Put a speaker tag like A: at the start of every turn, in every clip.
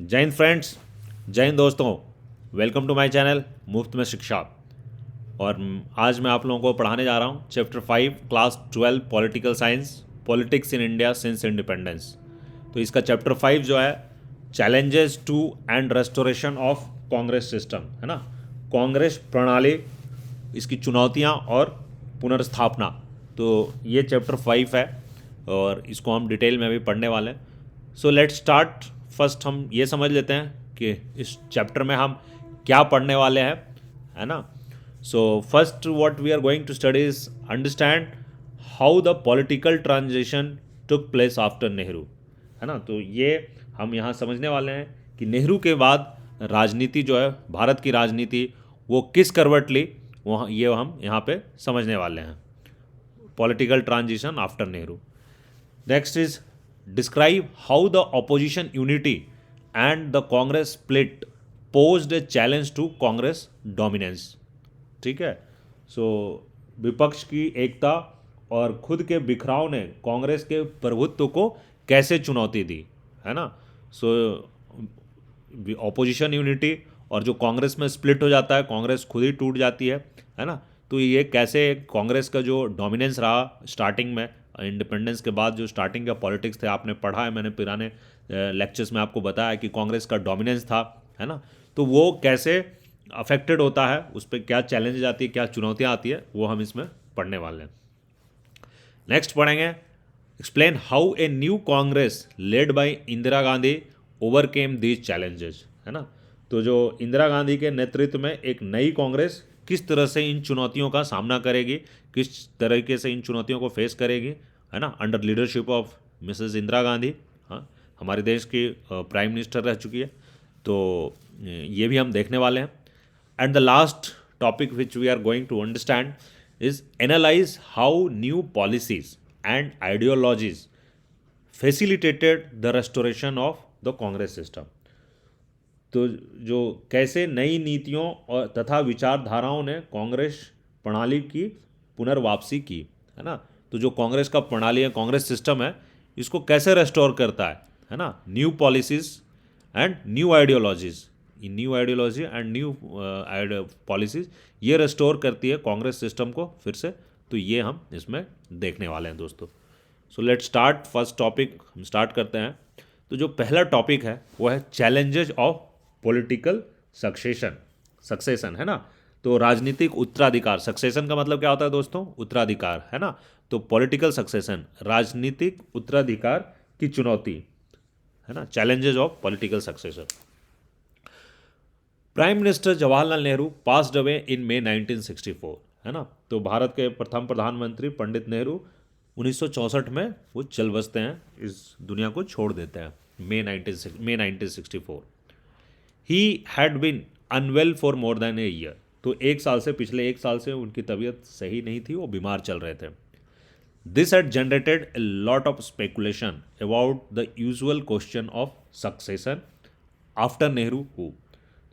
A: जय हिंद फ्रेंड्स, जय हिंद दोस्तों। वेलकम टू माय चैनल मुफ्त में शिक्षा। और आज मैं आप लोगों को पढ़ाने जा रहा हूँ chapter 5 class 12 political science, politics in India since independence. तो इसका चैप्टर 5 जो है challenges to and restoration of Congress system है ना, कांग्रेस प्रणाली, इसकी चुनौतियाँ और पुनर्स्थापना। तो ये चैप्टर 5 है और इसको हम डिटेल में अभी पढ़ने वाले हैं। So let's start. फर्स्ट हम ये समझ लेते हैं कि इस चैप्टर में हम क्या पढ़ने वाले हैं, है ना। So first what we are going to study is understand how the political transition took place after Nehru, है ना। तो ये हम यहाँ समझने वाले हैं कि नेहरू के बाद राजनीति जो है, भारत की राजनीति, वो किस करवट ली, वहाँ ये हम यहाँ पे समझने वाले हैं। Political transition after Nehru. Next is describe how the opposition unity and the Congress split posed a challenge to Congress dominance। ठीक है। सो विपक्ष की एकता और खुद के बिखराव ने कांग्रेस के प्रभुत्व को कैसे चुनौती दी, है ना। सो ऑपोजिशन यूनिटी और जो कांग्रेस में स्प्लिट हो जाता है, कांग्रेस खुद ही टूट जाती है ना। तो ये कैसे कांग्रेस का जो डोमिनेंस रहा स्टार्टिंग में, इंडिपेंडेंस के बाद जो स्टार्टिंग का पॉलिटिक्स थे आपने पढ़ा है, मैंने पुराने लेक्चर्स में आपको बताया कि कांग्रेस का डोमिनेंस था, है ना। तो वो कैसे अफेक्टेड होता है, उस पर क्या चैलेंज आती है, क्या चुनौतियाँ आती है, वो हम इसमें पढ़ने वाले हैं। नेक्स्ट पढ़ेंगे explain how a new Congress led by Indira Gandhi overcame these challenges, है ना। तो जो इंदिरा गांधी के नेतृत्व में एक नई कांग्रेस किस तरह से इन चुनौतियों का सामना करेगी, किस तरीके से इन चुनौतियों को फेस करेगी, है ना, under leadership of Mrs Indira Gandhi. हाँ, हमारे देश की प्राइम मिनिस्टर रह चुकी है। तो ये भी हम देखने वाले हैं। And the last topic which we are going to understand is analyze how new policies and ideologies facilitated the restoration of the Congress system। तो जो कैसे नई नीतियों और तथा विचारधाराओं ने कांग्रेस प्रणाली की पुनर्वापसी की, है ना। तो जो कांग्रेस का प्रणाली है, कांग्रेस सिस्टम है, इसको कैसे रेस्टोर करता है ना। New policies and new ideologies, new ideology and new policies ये रेस्टोर करती है कांग्रेस सिस्टम को फिर से। तो ये हम इसमें देखने वाले हैं दोस्तों। So let start first topic, हम स्टार्ट करते हैं। तो जो पहला टॉपिक है वो है चैलेंजेस ऑफ पॉलिटिकल सक्सेशन है ना। तो राजनीतिक उत्तराधिकार, सक्सेशन का मतलब क्या होता है दोस्तों, उत्तराधिकार, है ना। तो पॉलिटिकल सक्सेशन, राजनीतिक उत्तराधिकार की चुनौती, है ना, challenges of political succession. Prime minister Jawaharlal Nehru passed away in May 1964, है ना। तो भारत के प्रथम प्रधानमंत्री पंडित नेहरू 1964 में वो चल बसते हैं, इस दुनिया को छोड़ देते हैं, May 1964। He had been unwell for more than a year. तो पिछले एक साल से उनकी तबीयत सही नहीं थी, वो बीमार चल रहे थे। This had generated a lot of speculation about the usual question of succession after Nehru who.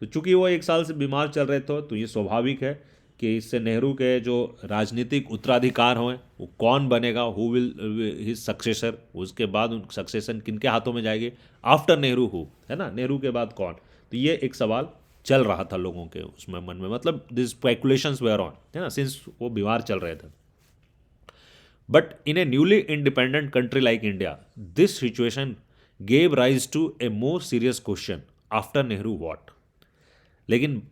A: तो चूंकि वो एक साल से बीमार चल रहे थे, तो ये स्वाभाविक है कि इससे नेहरू के जो राजनीतिक उत्तराधिकार हों, वो कौन बनेगा, हु विल हिज सक्सेसर, उसके बाद उन सक्सेशन किनके हाथों में जाएगी आफ्टर नेहरू हु, है ना, नेहरू के बाद कौन। तो ये एक सवाल चल रहा था लोगों के उसमें मन में, मतलब दिस स्पेकुलेशंस वेयर ऑन, है ना, सिंस वो बीमार चल रहे थे। But in a newly independent country like India this situation gave rise to a more serious question after Nehru what. लेकिन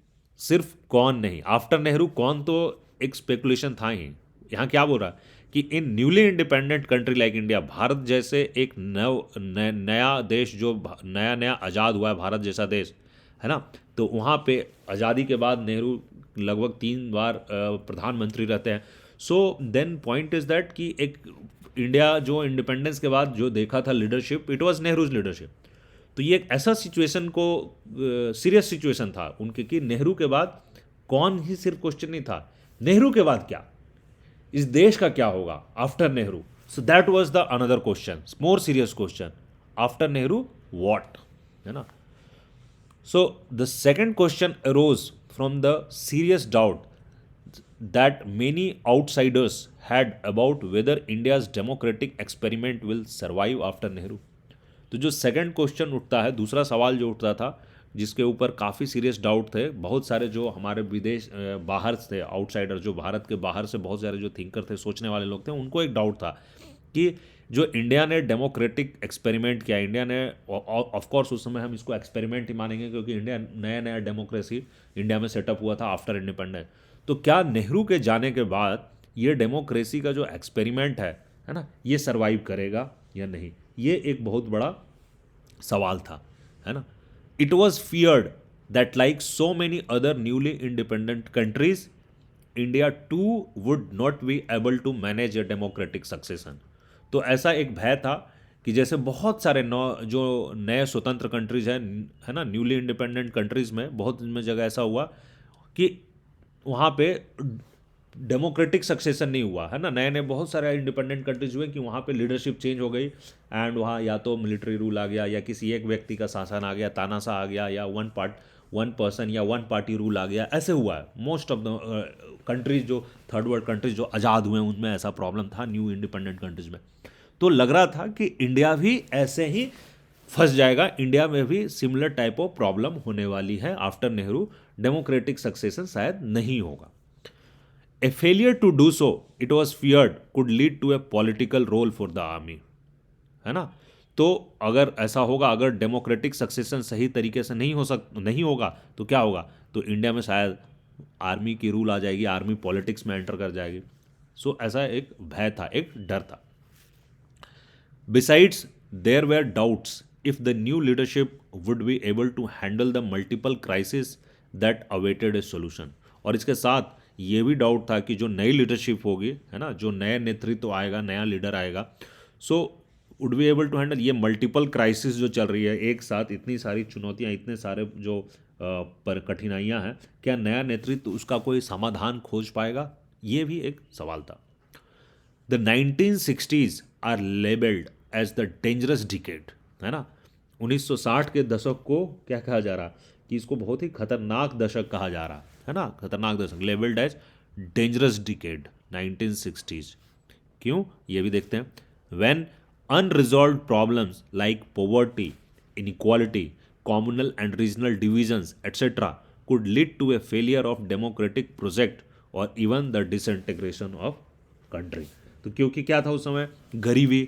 A: सिर्फ कौन नहीं, आफ्टर नेहरू कौन, तो एक स्पेकुलेशन था ही। यहाँ क्या बोल रहा है कि in newly independent country like India, Bharat जैसे एक नया देश, जो नया नया आज़ाद हुआ है, भारत जैसा देश, है ना। तो वहाँ पे आज़ादी के बाद नेहरू लगभग 3 बार प्रधानमंत्री रहते हैं। So then point is that कि एक इंडिया जो इंडिपेंडेंस के बाद जो देखा था leadership, it was Nehru's leadership. तो ये एक ऐसा सिचुएशन को, सीरियस सिचुएशन था उनके, कि नेहरू के बाद कौन ही सिर्फ क्वेश्चन नहीं था, नेहरू के बाद क्या, इस देश का क्या होगा after Nehru. So that was the another question, more serious question, after Nehru what, है ना। So the second question arrows from the serious doubt that many outsiders had about whether India's democratic experiment will survive after Nehru। तो जो second question उठता है, दूसरा सवाल जो उठता था, जिसके ऊपर काफ़ी सीरियस डाउट थे, बहुत सारे जो हमारे विदेश बाहर थे, आउटसाइडर, जो भारत के बाहर से बहुत सारे जो थिंकर थे, सोचने वाले लोग थे, उनको एक डाउट था कि जो इंडिया ने डेमोक्रेटिक एक्सपेरिमेंट किया, इंडिया ने, ऑफ कोर्स उस समय हम इसको एक्सपेरिमेंट ही मानेंगे क्योंकि इंडिया नया नया डेमोक्रेसी इंडिया में सेटअप हुआ था आफ्टर इंडिपेंडेंस, तो क्या नेहरू के जाने के बाद ये डेमोक्रेसी का जो एक्सपेरिमेंट है ना, ये सरवाइव करेगा या नहीं, ये एक बहुत बड़ा सवाल था, है ना। It was feared that like so many other newly independent countries, India too would not be able to manage a democratic succession. तो ऐसा एक भय था कि जैसे बहुत सारे जो नए स्वतंत्र कंट्रीज हैं, है ना, न्यूली इंडिपेंडेंट कंट्रीज में बहुत में जगह ऐसा हुआ कि वहाँ पे डेमोक्रेटिक सक्सेशन नहीं हुआ, है ना। नए नए बहुत सारे इंडिपेंडेंट कंट्रीज हुए कि वहाँ पे लीडरशिप चेंज हो गई एंड वहाँ या तो मिलिट्री रूल आ गया या किसी एक व्यक्ति का शासन आ गया, तानाशाह आ गया, या वन पर्सन या वन पार्टी रूल आ गया, ऐसे हुआ है। मोस्ट ऑफ द कंट्रीज जो थर्ड वर्ल्ड कंट्रीज जो आज़ाद हुए उनमें ऐसा प्रॉब्लम था, न्यू इंडिपेंडेंट कंट्रीज में। तो लग रहा था कि इंडिया भी ऐसे ही फंस जाएगा, इंडिया में भी सिमिलर टाइप ऑफ प्रॉब्लम होने वाली है आफ्टर नेहरू, डेमोक्रेटिक सक्सेशन शायद नहीं होगा। A failure to do so, it was feared, could lead to a political role for the army, है ना। तो अगर ऐसा होगा, अगर डेमोक्रेटिक सक्सेशन सही तरीके से नहीं होगा तो क्या होगा, तो इंडिया में शायद आर्मी की रूल आ जाएगी, आर्मी पॉलिटिक्स में एंटर कर जाएगी। सो ऐसा एक भय था, एक डर था। Besides there were doubts if the new leadership would be able to handle the multiple crisis that awaited a solution. और इसके साथ ये भी डाउट था कि जो नई लीडरशिप होगी, है ना, जो नया नेतृत्व आएगा, नया लीडर आएगा, so would be able to handle ये मल्टीपल क्राइसिस जो चल रही है एक साथ, इतनी सारी चुनौतियाँ, इतने सारे जो पर कठिनाइयाँ हैं, क्या नया नेतृत्व उसका कोई समाधान खोज पाएगा, ये भी एक सवाल था। The 1960s are labelled as the dangerous decade, है ना। 1960 के दशक को क्या कहा जा रहा कि इसको बहुत ही खतरनाक दशक कहा जा रहा है ना, खतरनाक दशक, labelled as dangerous decade 1960s। क्यों, ये भी देखते हैं। When unresolved problems like poverty, inequality, communal and regional divisions etcetera could lead to a failure of democratic project और even the disintegration of country. तो क्योंकि क्या था उस समय, गरीबी,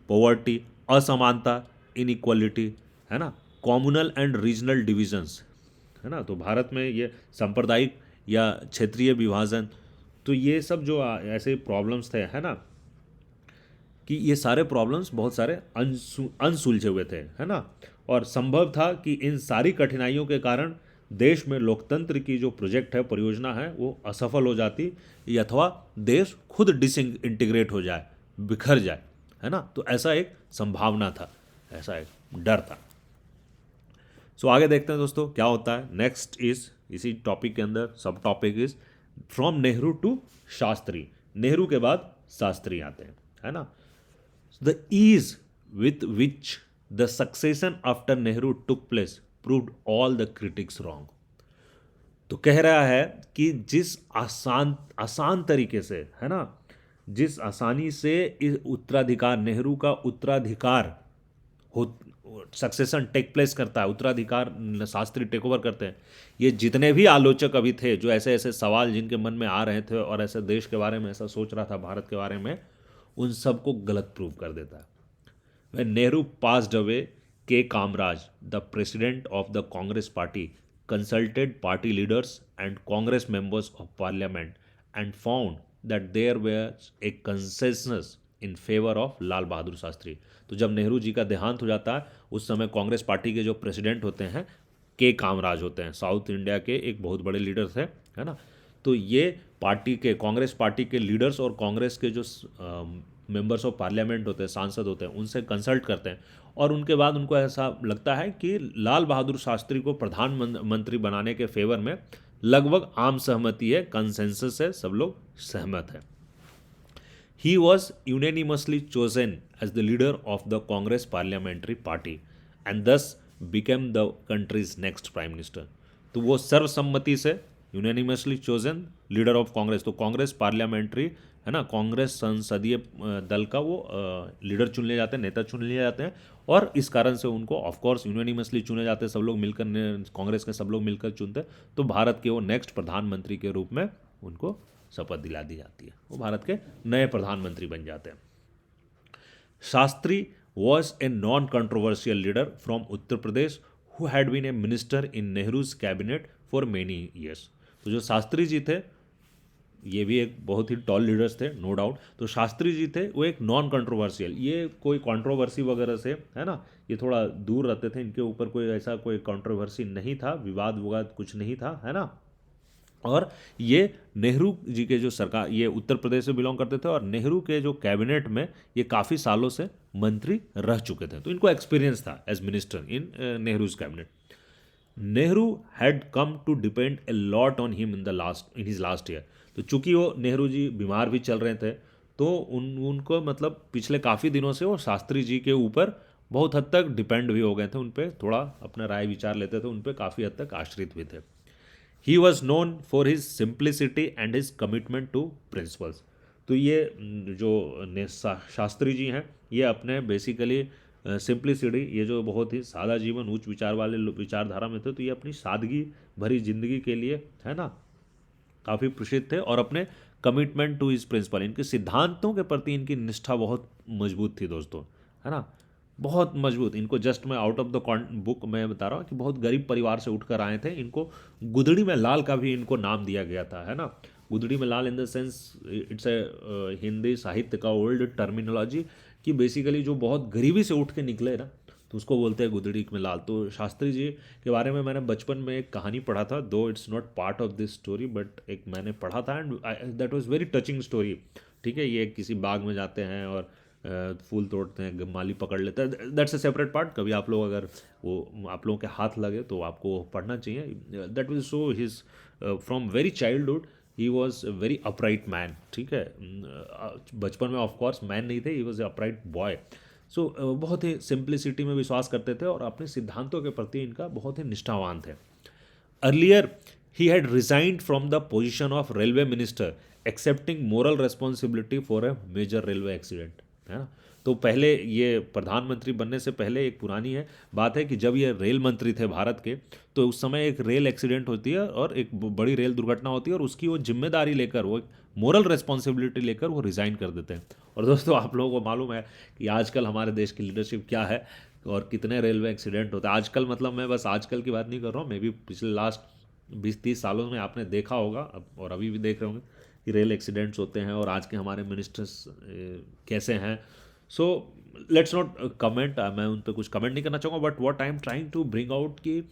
A: पॉवर्टी, असमानता, इनइक्वालिटी, है ना, कॉम्युनल एंड रीजनल डिविजन्स, है ना। तो भारत में ये सांप्रदायिक या क्षेत्रीय विभाजन, तो ये सब जो ऐसे प्रॉब्लम्स थे, है ना, कि ये सारे प्रॉब्लम्स बहुत सारे अनसुलझे हुए थे, है ना। और संभव था कि इन सारी कठिनाइयों के कारण देश में लोकतंत्र की जो प्रोजेक्ट है, परियोजना है, वो असफल हो जाती, या अथवा देश खुद डिसइंटीग्रेट हो जाए, बिखर जाए, है ना। तो ऐसा एक संभावना था, ऐसा एक डर था। सो आगे देखते हैं दोस्तों क्या होता है। नेक्स्ट इज, इसी टॉपिक के अंदर sub topic is from Nehru to Shastri. Nehru के बाद शास्त्री आते हैं, है ना। The ease with which the succession after Nehru took place proved all the critics wrong. तो कह रहा है कि जिस आसान तरीके से, है ना, जिस आसानी से इस उत्तराधिकार, नेहरू का उत्तराधिकार हो, सक्सेशन टेक प्लेस करता है, उत्तराधिकार शास्त्री टेक ओवर करते हैं, ये जितने भी आलोचक अभी थे, जो ऐसे ऐसे सवाल जिनके मन में आ रहे थे और ऐसे देश के बारे में ऐसा सोच रहा था, भारत के बारे में, उन सबको गलत प्रूव कर देता है। When Nehru passed away, K. Kamraj, the president of the Congress party, consulted party leaders and Congress members of parliament and found that there was a consensus in favor of लाल बहादुर शास्त्री। तो जब नेहरू जी का देहांत हो जाता है, उस समय कांग्रेस पार्टी के जो प्रेसिडेंट होते हैं, के कामराज होते हैं, साउथ इंडिया के एक बहुत बड़े लीडर थे, है ना। तो ये पार्टी के, कांग्रेस पार्टी के लीडर्स और कांग्रेस के जो मेंबर्स ऑफ पार्लियामेंट होते हैं, सांसद होते हैं, उनसे कंसल्ट करते हैं और उनके बाद उनको ऐसा लगता है कि लाल बहादुर शास्त्री को प्रधानमंत्री बनाने के फेवर में लगभग आम सहमति है, कंसेंसस है, सब लोग सहमत हैं। He was unanimously chosen as the leader of the Congress parliamentary party and thus became the country's next prime minister. तो वो सर्वसम्मति से unanimously chosen leader of Congress, तो कांग्रेस पार्लियामेंट्री है ना, कांग्रेस संसदीय दल का वो लीडर चुन लिए जाते हैं, नेता चुन लिए जाते हैं, और इस कारण से उनको ऑफकोर्स यूनानिमसली चुने जाते हैं, सब लोग मिलकर कांग्रेस के सब लोग मिलकर चुनते हैं, तो भारत के वो नेक्स्ट प्रधानमंत्री के रूप में उनको शपथ दिला दी जाती है, वो भारत के नए प्रधानमंत्री बन जाते हैं। Shastri was a non-controversial leader from Uttar Pradesh who had been a minister in Nehru's cabinet for many years। तो जो शास्त्री जी थे, ये भी एक बहुत ही टॉल लीडर्स थे, नो डाउट। तो शास्त्री जी थे वो एक नॉन कंट्रोवर्शियल, ये कोई कंट्रोवर्सी वगैरह से है ना, ये थोड़ा दूर रहते थे, इनके ऊपर कोई ऐसा कोई कंट्रोवर्सी नहीं था, विवाद विवाद कुछ नहीं था, है ना। और ये नेहरू जी के जो सरकार, ये उत्तर प्रदेश से बिलोंग करते थे, और नेहरू के जो कैबिनेट में ये काफ़ी सालों से मंत्री रह चुके थे, तो इनको एक्सपीरियंस था as minister in Nehru's cabinet. Nehru had come to depend a lot on him in his last year. तो चूंकि वो नेहरू जी बीमार भी चल रहे थे, तो उनको मतलब पिछले काफ़ी दिनों से वो शास्त्री जी के ऊपर बहुत हद तक डिपेंड भी हो गए थे, उन पर थोड़ा अपना राय विचार लेते थे, उन पर काफ़ी हद तक आश्रित भी थे। He was known for his simplicity and his commitment to principles. तो ये शास्त्री जी हैं, ये अपने बेसिकली सिंप्लिसिटी, ये जो बहुत ही सादा जीवन, उच्च विचार वाले विचारधारा में थे, तो ये अपनी सादगी भरी जिंदगी के लिए है ना काफ़ी प्रसिद्ध थे, और अपने कमिटमेंट टू हिज प्रिंसिपल, इनके सिद्धांतों के प्रति इनकी निष्ठा बहुत मजबूत थी दोस्तों, है ना, बहुत मजबूत। इनको जस्ट मैं आउट ऑफ द बुक मैं बता रहा हूँ कि बहुत गरीब परिवार से उठकर आए थे, इनको गुदड़ी में लाल का भी इनको नाम दिया गया था, है ना। गुदड़ी में लाल in the sense it's a Hindi साहित्य का ओल्ड टर्मिनोलॉजी, कि बेसिकली जो बहुत गरीबी से उठ के निकले ना, तो उसको बोलते हैं गुदड़ी में लाल। तो शास्त्री जी के बारे में मैंने बचपन में एक कहानी पढ़ा था, दो it's not part of this story, but एक मैंने पढ़ा था and that was very touching story. ठीक है, ये किसी बाग में जाते हैं और फूल तोड़ते हैं, माली पकड़ लेता है, दैट्स अ सेपरेट पार्ट। कभी आप लोग अगर वो आप लोगों के हाथ लगे तो आपको पढ़ना चाहिए। That will show his from very childhood he was very upright man. ठीक है, बचपन में ऑफकोर्स मैन नहीं थे, he was a upright boy. So बहुत ही सिंप्लिसिटी में विश्वास करते थे, और अपने सिद्धांतों के प्रति इनका बहुत ही निष्ठावान थे। Earlier he had resigned from the position of railway minister accepting moral responsibility for a major railway accident, है ना। तो पहले ये प्रधानमंत्री बनने से पहले एक पुरानी है बात है कि जब ये रेल मंत्री थे भारत के, तो उस समय एक रेल एक्सीडेंट होती है और एक बड़ी रेल दुर्घटना होती है, और उसकी वो जिम्मेदारी लेकर, वो मोरल रिस्पॉन्सिबिलिटी लेकर वो रिज़ाइन कर देते हैं। और दोस्तों आप लोगों को मालूम है कि आजकल हमारे देश की लीडरशिप क्या है और कितने रेलवे एक्सीडेंट होते हैं आजकल। मतलब मैं बस आजकल की बात नहीं कर रहा हूँ, मे भी पिछले लास्ट 20-30 सालों में आपने देखा होगा, और अभी भी देख रहे होंगे कि रेल एक्सीडेंट्स होते हैं, और आज के हमारे मिनिस्टर्स कैसे हैं। सो लेट्स नॉट कमेंट, मैं उन पर कुछ कमेंट नहीं करना चाहूँगा, but what I am trying to bring out कि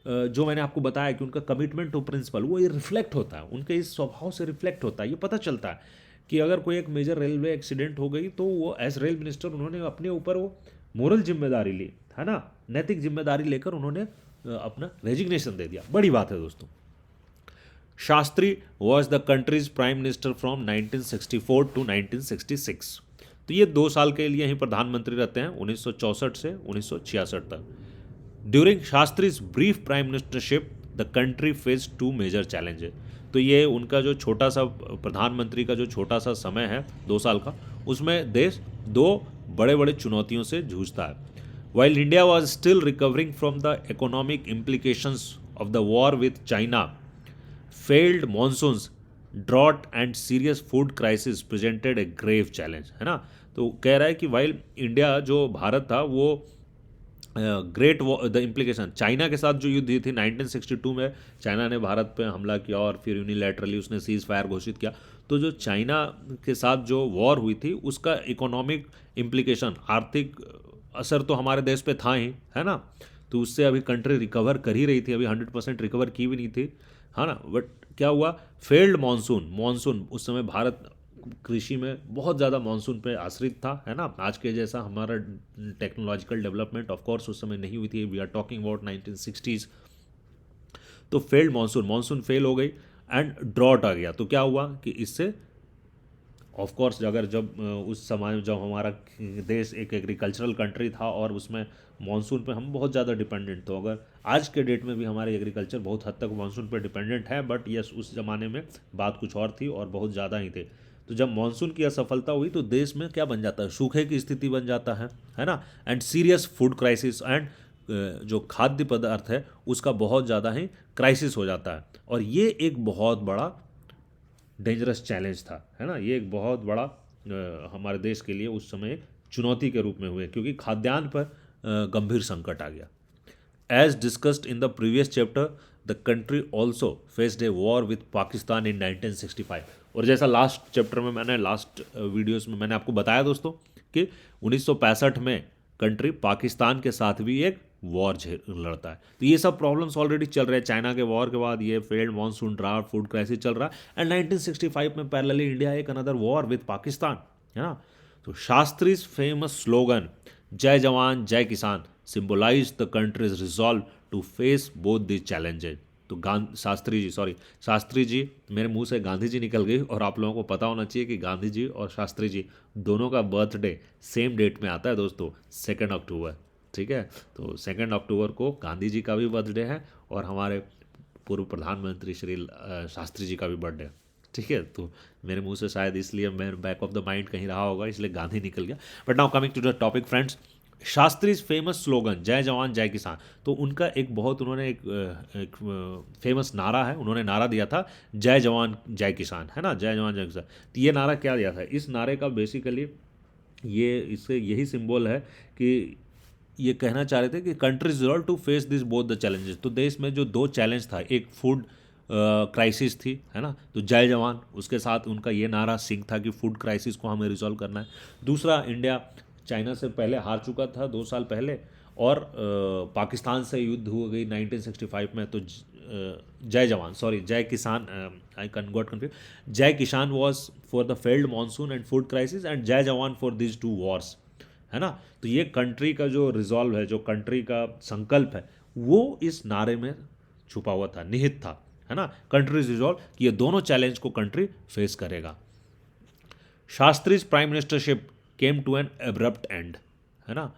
A: जो मैंने आपको बताया कि उनका कमिटमेंट टू प्रिंसिपल, वो ये रिफ्लेक्ट होता है, उनके इस स्वभाव से रिफ्लेक्ट होता है। ये पता चलता है कि अगर कोई एक मेजर रेलवे एक्सीडेंट हो गई, तो वो एज रेल मिनिस्टर उन्होंने अपने ऊपर वो मोरल जिम्मेदारी ली, है ना, नैतिक जिम्मेदारी लेकर उन्होंने अपना रेजिग्नेशन दे दिया। बड़ी बात है दोस्तों। Shastri was the country's prime minister from 1964 to 1966। तो ये 2 साल के लिए ही प्रधानमंत्री रहते हैं, 1964 से 1966 तक। During Shastri's brief prime ministership the country face 2 major challenges. तो ये उनका जो छोटा सा प्रधानमंत्री का जो छोटा सा समय है 2 साल का, उसमें देश 2 बड़े बड़े चुनौतियों से जूझता है। While India was still recovering from the economic implications of the war with China, failed monsoons, drought and serious food crisis presented a grave challenge, है ना। तो कह रहा है कि वाइल इंडिया जो भारत था वो ग्रेट द इम्प्लीकेशन, चाइना के साथ जो युद्ध हुई थी 1962 में, चाइना ने भारत पे हमला किया और फिर यूनिलैटरली उसने सीज फायर घोषित किया। तो जो चाइना के साथ जो वॉर हुई थी उसका इकोनॉमिक इम्प्लीकेशन, आर्थिक असर तो हमारे देश पे था ही, है ना। तो उससे अभी कंट्री रिकवर कर ही रही थी, अभी 100% रिकवर की भी नहीं थी, है ना। बट क्या हुआ, फेल्ड मानसून उस समय भारत कृषि में बहुत ज़्यादा मानसून पे आश्रित था, है ना। आज के जैसा हमारा टेक्नोलॉजिकल डेवलपमेंट ऑफ कोर्स उस समय नहीं हुई थी, we are talking about 1960s। तो फेल्ड मानसून फेल हो गई एंड ड्रॉट आ गया। तो क्या हुआ कि इससे ऑफ कोर्स अगर जब उस समय जब हमारा देश एक एग्रीकल्चरल कंट्री था और उसमें मानसून पे हम बहुत ज़्यादा डिपेंडेंट, तो अगर आज के डेट में भी हमारी एग्रीकल्चर बहुत हद तक मानसून पे डिपेंडेंट है, बट यस उस ज़माने में बात कुछ और थी और बहुत ज़्यादा ही थे। तो जब मानसून की असफलता हुई तो देश में क्या बन जाता है, सूखे की स्थिति बन जाता है ना, and serious food crisis, and जो खाद्य पदार्थ है उसका बहुत ज़्यादा ही क्राइसिस हो जाता है। और ये एक बहुत बड़ा डेंजरस चैलेंज था, है ना, ये एक बहुत बड़ा हमारे देश के लिए उस समय एक चुनौती के रूप में हुए, क्योंकि खाद्यान्न पर गंभीर संकट आ गया। As discussed in the previous chapter, the country also faced a war with Pakistan in 1965। और जैसा लास्ट चैप्टर में मैंने लास्ट वीडियोस में मैंने आपको बताया दोस्तों कि 1965 में कंट्री पाकिस्तान के साथ भी एक वॉर लड़ता है। तो ये सब प्रॉब्लम्स ऑलरेडी चल रहे हैं, चाइना के वॉर के बाद ये failed monsoon draft food crisis चल रहा है, एंड 1965 में पैरेलली इंडिया एक अनदर वॉर विद पाकिस्तान, है ना। तो शास्त्रीज फेमस स्लोगन जय जवान जय किसान symbolize the country's resolve to face both this challenges. तो शास्त्री जी, मेरे मुंह से गांधी जी निकल गई, और आप लोगों को पता होना चाहिए कि गांधी जी और शास्त्री जी दोनों का बर्थडे सेम डेट में आता है दोस्तों, 2 अक्टूबर। ठीक है, तो 2 अक्टूबर को गांधी जी का भी बर्थडे है और हमारे पूर्व प्रधानमंत्री श्री शास्त्री जी का भी बर्थडे है। ठीक है, तो मेरे मुंह से शायद इसलिए मैं बैक ऑफ द माइंड कहीं रहा होगा, इसलिए गांधी निकल गया। But now coming to the topic friends, Shastri's famous slogan Jai जवान जय किसान। तो उनका एक बहुत उन्होंने एक फेमस नारा है, उन्होंने नारा दिया था जय जवान जय किसान, है ना, जय जवान जय किसान। तो ये नारा क्या दिया था, इस नारे का बेसिकली ये इससे यही सिंबल है कि ये कहना चाह रहे थे कि country's resolve to face this both the challenges. तो देश में जो दो चैलेंज था, एक फूड क्राइसिस थी, है ना, तो जय जवान, उसके साथ उनका ये नारा सिंक था कि फूड क्राइसिस को हमें रिजॉल्व करना है। दूसरा, इंडिया चाइना से पहले हार चुका था 2 साल पहले, और पाकिस्तान से युद्ध हो गई 1965 में। तो जय किसान, आई कैन गॉट कन्फ्यूज, जय किसान was for the failed monsoon and food crisis, and जय जवान फॉर दिस 2 वॉर्स, है ना। तो ये कंट्री का जो रिजॉल्व है, जो कंट्री का संकल्प है, वो इस नारे में छुपा हुआ था, निहित था, है ना, कंट्रीज रिजॉल्व कि ये दोनों चैलेंज को कंट्री फेस करेगा। Shastri's prime ministership came to an abrupt end, है ना।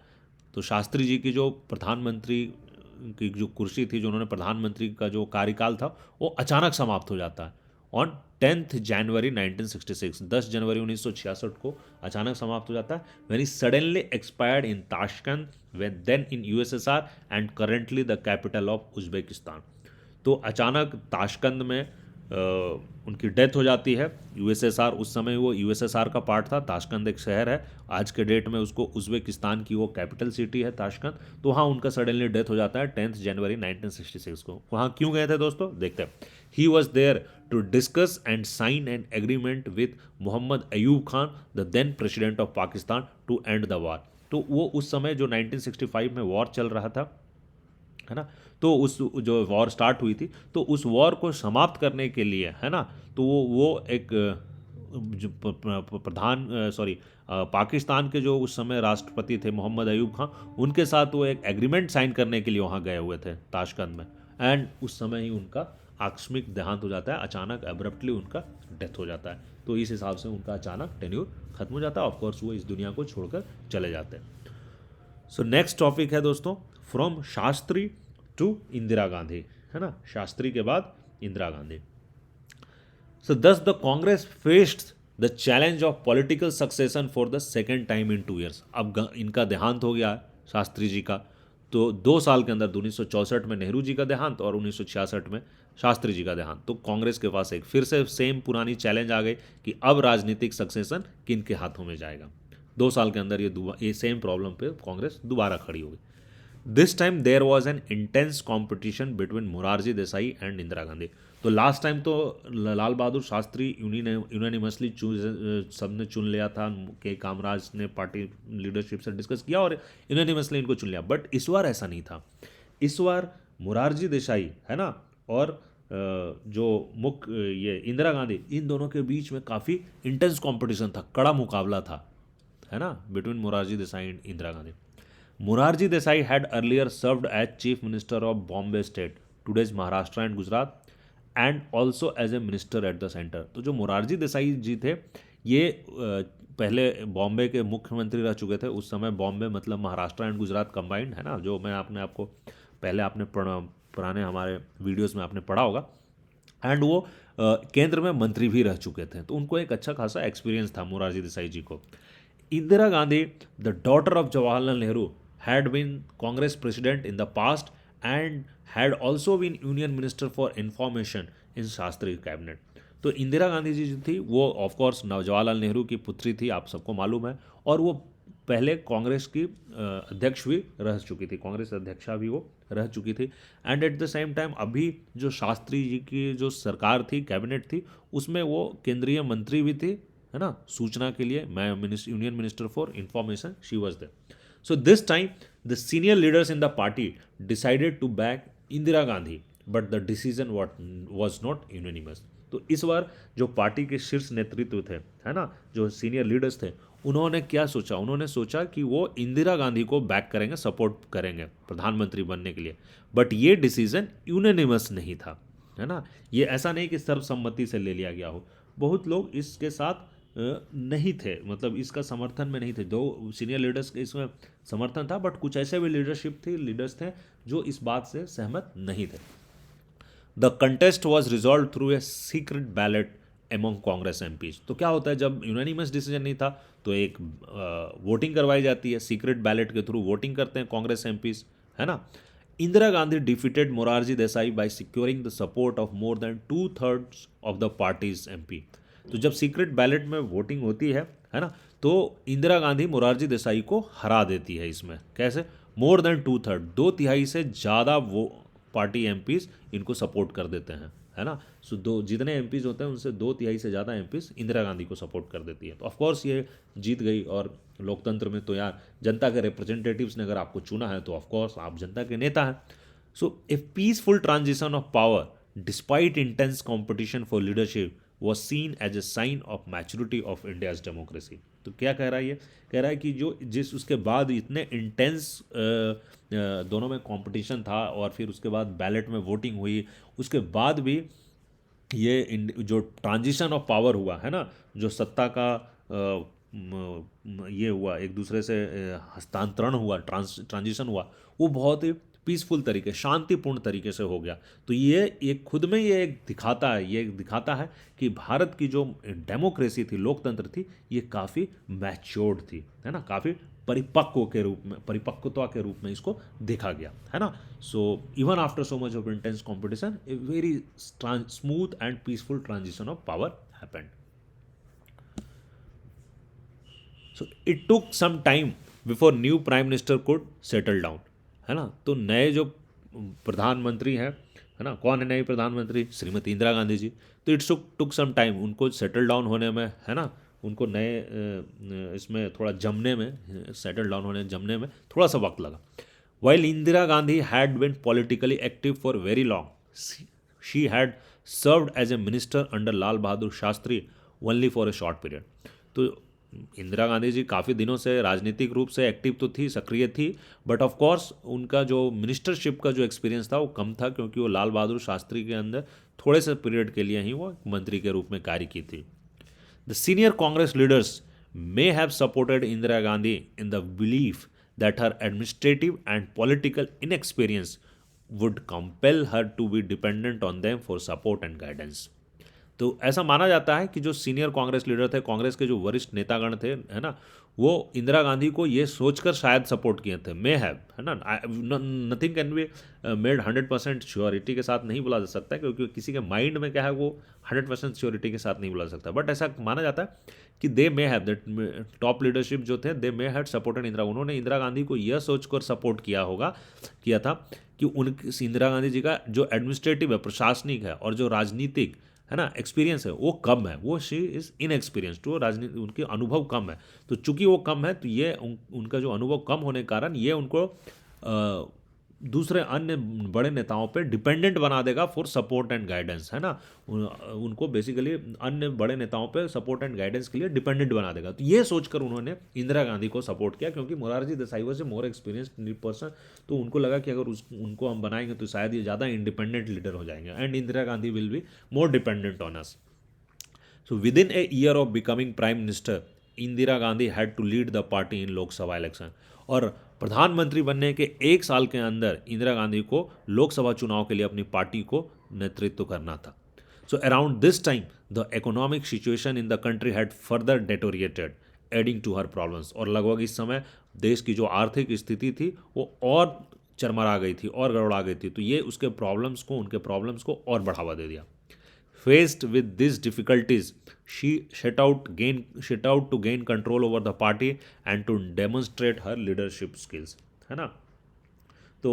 A: तो शास्त्री जी की जो प्रधानमंत्री की जो कुर्सी थी, जो उन्होंने प्रधानमंत्री का जो कार्यकाल था, वो अचानक समाप्त हो जाता है ऑन 10 जनवरी 1966, 10 जनवरी 1966 को अचानक समाप्त हो जाता है। Very suddenly expired in Tashkent, when then in USSR and currently the capital of Uzbekistan. तो अचानक ताशकंद में उनकी डेथ हो जाती है। यूएसएसआर, उस समय वो यूएसएसआर का पार्ट था, ताशकंद एक शहर है, आज के डेट में उसको उज्बेकिस्तान की वो कैपिटल सिटी है ताशकंद। तो वहाँ उनका सडनली डेथ हो जाता है 10 जनवरी 1966 को। वहाँ क्यों गए थे दोस्तों, देखते हैं। He was there to discuss and sign an agreement with Mohammad Ayub Khan, the then president of Pakistan, to end the war. तो वो उस समय जो 1965 में वॉर चल रहा था, है ना, तो उस जो वॉर स्टार्ट हुई थी, तो उस वॉर को समाप्त करने के लिए, है ना, तो वो एक पाकिस्तान के जो उस समय राष्ट्रपति थे मोहम्मद अयूब खान, उनके साथ वो एक एग्रीमेंट साइन करने के लिए वहाँ गए हुए थे ताशकंद में, एंड उस समय ही उनका आकस्मिक देहांत हो जाता है, अचानक एब्रप्टली उनका डेथ हो जाता है। तो इस हिसाब से उनका अचानक टेन्योर खत्म हो जाता है, ऑफकोर्स वो इस दुनिया को छोड़कर चले जाते हैं। सो नेक्स्ट टॉपिक है दोस्तों, फ्रॉम शास्त्री टू इंदिरा गांधी, है ना, शास्त्री के बाद इंदिरा गांधी। सो दस the Congress faced the challenge of political succession for the second time in 2 years। अब इनका देहांत हो गया शास्त्री जी का, तो 2 साल के अंदर 1964 में नेहरू जी का देहांत और 1966 में शास्त्री जी का देहांत। तो कांग्रेस के पास एक फिर से सेम पुरानी चैलेंज आ गई कि अब राजनीतिक सक्सेशन किन के हाथों में जाएगा। 2 साल के अंदर ये सेम प्रॉब्लम पे कांग्रेस दोबारा खड़ी हो गई। This time there was an intense competition between Morarji Desai and Indira Gandhi. तो लास्ट टाइम तो लाल बहादुर शास्त्री यूनानिमसली सबने चुन लिया था, के कामराज ने पार्टी लीडरशिप से डिस्कस किया और यूनानिमसली इनको चुन लिया। बट इस बार ऐसा नहीं था, इस बार मोरारजी देसाई, है ना, और जो मुख्य ये इंदिरा गांधी, इन दोनों के बीच में काफ़ी इंटेंस कॉम्पिटिशन था, कड़ा मुकाबला था, है ना, between Morarji Desai and Indira Gandhi. Morarji Desai had earlier served as Chief Minister of Bombay State, today's Maharashtra and Gujarat, and also as a minister at the center। तो जो मोरारजी देसाई जी थे, ये पहले बॉम्बे के मुख्यमंत्री रह चुके थे। उस समय बॉम्बे मतलब महाराष्ट्र एंड गुजरात कंबाइंड है ना, जो मैं आपको पहले आपने पुराने हमारे वीडियोस में आपने पढ़ा होगा। एंड वो केंद्र में मंत्री भी रह चुके थे, तो उनको एक अच्छा खासा एक्सपीरियंस था मोरारजी देसाई जी को। Indira Gandhi, the daughter of Jawaharlal Nehru, had been Congress president in the past and had also been Union Minister for Information in Shastri cabinet. तो इंदिरा गांधी जी जो थी वो ऑफ कोर्स जवाहरलाल नेहरू की पुत्री थी, आप सबको मालूम है, और वो पहले कांग्रेस की अध्यक्ष भी रह चुकी थी, कांग्रेस अध्यक्षा भी वो रह चुकी थी। And at the same time अभी जो शास्त्री जी की जो सरकार थी, कैबिनेट थी, उसमें वो केंद्रीय मंत्री भी थी, है ना, सूचना के लिए। मैं union minister for information, she was there. So this time, the senior leaders in the party decided to back Indira Gandhi, but the decision was not unanimous. तो इस बार जो पार्टी के शीर्ष नेतृत्व थे, है ना, जो सीनियर लीडर्स थे, उन्होंने क्या सोचा? उन्होंने सोचा कि वो इंदिरा गांधी को बैक करेंगे, सपोर्ट करेंगे प्रधानमंत्री बनने के लिए। बट ये डिसीजन यूनानिमस नहीं था, है ना। ये ऐसा नहीं कि सर्वसम्मति से ले लिया गया हो। बहुत लोग इसके साथ नहीं थे, मतलब इसका समर्थन में नहीं थे। दो सीनियर लीडर्स के इसमें समर्थन था, बट कुछ ऐसे भी लीडर्स थे जो इस बात से सहमत नहीं थे। The contest was resolve through a secret ballot among Congress MPs. तो क्या होता है जब यूनानिमस डिसीजन नहीं था तो एक वोटिंग करवाई जाती है, सीक्रेट बैलेट के थ्रू वोटिंग करते हैं कांग्रेस एमपीज, है ना। Indira Gandhi defeated Morarji Desai by securing the support of more than 2/3 of the party's MP. तो जब सीक्रेट बैलेट में वोटिंग होती है ना, तो इंदिरा गांधी मोरारजी देसाई को हरा देती है इसमें। कैसे? मोर देन 2/3, 2/3 से ज़्यादा वो पार्टी एमपीज इनको सपोर्ट कर देते हैं, है ना। सो जितने एमपीज होते हैं उनसे 2/3 से ज़्यादा एमपीज इंदिरा गांधी को सपोर्ट कर देती है। तो ऑफकोर्स ये जीत गई। और लोकतंत्र में तो यार जनता के रिप्रेजेंटेटिव्स ने अगर आपको चुना है तो ऑफकोर्स आप जनता के नेता हैं। So a peaceful transition of power despite intense competition for leadership was seen as a sign of maturity of India's democracy। तो क्या कह रहा है ये? कह रहा है कि जिस उसके बाद इतने इंटेंस दोनों में कंपटीशन था और फिर उसके बाद बैलेट में वोटिंग हुई, उसके बाद भी ये जो ट्रांजिशन ऑफ पावर हुआ है ना, जो सत्ता का ये हुआ, एक दूसरे से हस्तांतरण हुआ, ट्रांजिशन हुआ, वो बहुत ही पीसफुल तरीके, शांतिपूर्ण तरीके से हो गया। तो ये एक खुद में ये एक दिखाता है कि भारत की जो डेमोक्रेसी थी, लोकतंत्र थी, ये काफ़ी मैच्योर्ड थी, है ना, काफ़ी परिपक्वता के रूप में इसको देखा गया, है ना। So even after so much of intense competition, a very smooth and peaceful transition of power happened. So it took some time before new prime minister could settle down, है ना। तो नए जो प्रधानमंत्री हैं, है ना, कौन है नई प्रधानमंत्री? श्रीमती इंदिरा गांधी जी। तो इट्स टुक सम टाइम, उनको सेटल डाउन होने में, है ना, उनको नए इसमें थोड़ा जमने में, सेटल डाउन होने जमने में थोड़ा सा वक्त लगा। While Indira Gandhi had been politically active for very long, she had served as a minister under Lal Bahadur Shastri only for a short period. तो इंदिरा गांधी जी काफ़ी दिनों से राजनीतिक रूप से एक्टिव तो थी, सक्रिय थी, बट ऑफ कोर्स उनका जो मिनिस्टरशिप का जो एक्सपीरियंस था वो कम था, क्योंकि वो लाल बहादुर शास्त्री के अंदर थोड़े से पीरियड के लिए ही वो मंत्री के रूप में कार्य की थी। The senior Congress leaders may have supported Indira Gandhi in the belief that her administrative and political inexperience would compel her to be dependent on them for support and guidance. तो ऐसा माना जाता है कि जो सीनियर कांग्रेस लीडर थे, कांग्रेस के जो वरिष्ठ नेतागण थे, है ना, वो इंदिरा गांधी को ये सोचकर शायद सपोर्ट किए थे, मे हैव, है ना। Nothing can be made 100% surety के साथ नहीं बोला जा सकता, क्योंकि किसी के माइंड में क्या है वो 100% श्योरिटी के साथ नहीं बोला सकता, बट ऐसा माना जाता है कि they may have, that top leadership जो थे, they may have supported Indira. उन्होंने इंदिरा गांधी को यह सोचकर सपोर्ट किया था कि इंदिरा गांधी जी का जो एडमिनिस्ट्रेटिव है, प्रशासनिक है, और जो राजनीतिक, है ना, एक्सपीरियंस है, वो कम है, वो शी इज़ इनएक्सपीरियंस्ड, वो राजनीति, उनके अनुभव कम है। तो चूंकि वो कम है, तो ये उनका जो अनुभव कम होने के कारण ये उनको दूसरे अन्य बड़े नेताओं पे डिपेंडेंट बना देगा फॉर सपोर्ट एंड गाइडेंस, है ना। उनको बेसिकली अन्य बड़े नेताओं पे सपोर्ट एंड गाइडेंस के लिए डिपेंडेंट बना देगा। तो ये सोचकर उन्होंने इंदिरा गांधी को सपोर्ट किया, क्योंकि Morarji Desai was a more experienced person. तो उनको लगा कि अगर उनको हम बनाएंगे तो शायद ये ज़्यादा इंडिपेंडेंट लीडर हो जाएंगे, and Indira Gandhi will be more dependent on us. So within a year of becoming prime minister Indira Gandhi had to lead the party in Lok Sabha election. और प्रधानमंत्री बनने के एक साल के अंदर इंदिरा गांधी को लोकसभा चुनाव के लिए अपनी पार्टी को नेतृत्व करना था। So around this time the economic situation in the country had further deteriorated adding to her problems. और लगभग इस समय देश की जो आर्थिक स्थिति थी वो और चरमरा गई थी और गड़बड़ा गई थी, तो ये उनके प्रॉब्लम्स को और बढ़ावा दे दिया। Faced with these difficulties, she set out to gain control over the party and to demonstrate her leadership skills, है ना। तो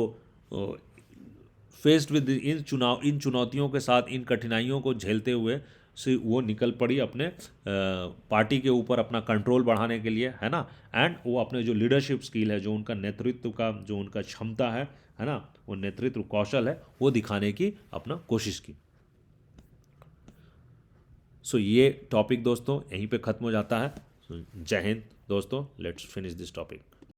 A: फेस्ड विद इन चुनौतियों के साथ, इन कठिनाइयों को झेलते हुए से वो निकल पड़ी अपने पार्टी के ऊपर अपना कंट्रोल बढ़ाने के लिए, है ना। एंड वो अपने जो लीडरशिप स्किल है, जो उनका नेतृत्व का जो उनका क्षमता है ना, वो नेतृत्व कौशल है, वो दिखाने की अपना कोशिश की। सो ये टॉपिक दोस्तों यहीं पे ख़त्म हो जाता है। जय हिंद दोस्तों, लेट्स फिनिश दिस टॉपिक।